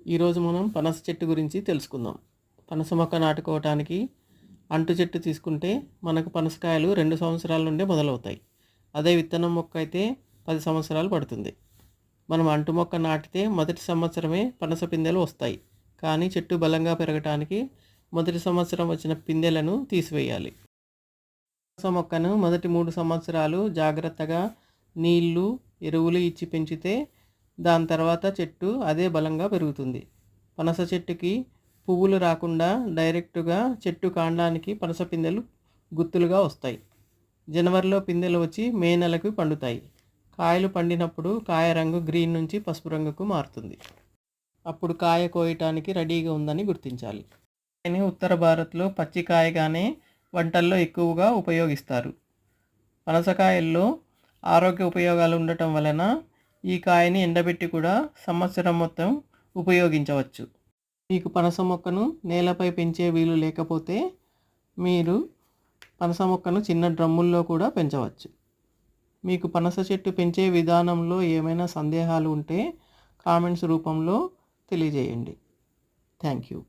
ఈరోజు మనం పనస చెట్టు గురించి తెలుసుకుందాం. పనస మొక్క నాటుకోవటానికి అంటు చెట్టు తీసుకుంటే మనకు పనసకాయలు 2 సంవత్సరాల నుండే మొదలవుతాయి. అదే విత్తనం మొక్క అయితే 10 సంవత్సరాలు పడుతుంది. మనం అంటు మొక్క నాటితే మొదటి సంవత్సరమే పనస పిందెలు వస్తాయి. కానీ చెట్టు బలంగా పెరగటానికి మొదటి సంవత్సరం వచ్చిన పిందెలను తీసివేయాలి. పనస మొక్కను మొదటి 3 సంవత్సరాలు జాగ్రత్తగా నీళ్లు, ఎరువులు ఇచ్చి పెంచితే దాని తర్వాత చెట్టు అదే బలంగా పెరుగుతుంది. పనస చెట్టుకి పువ్వులు రాకుండా డైరెక్టుగా చెట్టు కాండానికి పనస పిందెలు గుత్తులుగా వస్తాయి. జనవరిలో పిందెలు వచ్చి మే నెలకు పండుతాయి. కాయలు పండినప్పుడు కాయ రంగు గ్రీన్ నుంచి పసుపు రంగుకు మారుతుంది. అప్పుడు కాయ కోయటానికి రెడీగా ఉందని గుర్తించాలి. కాయని ఉత్తర భారత్లో పచ్చికాయగానే వంటల్లో ఎక్కువగా ఉపయోగిస్తారు. పనసకాయల్లో ఆరోగ్య ఉపయోగాలు ఉండటం వలన ఈ కాయని ఎండబెట్టి కూడా సంవత్సరం మొత్తం ఉపయోగించవచ్చు. మీకు పనస మొక్కను నేలపై పెంచే వీలు లేకపోతే మీరు పనస మొక్కను చిన్న డ్రమ్ముల్లో కూడా పెంచవచ్చు. మీకు పనస చెట్టు పెంచే విధానంలో ఏమైనా సందేహాలు ఉంటే కామెంట్స్ రూపంలో తెలియజేయండి. Thank you.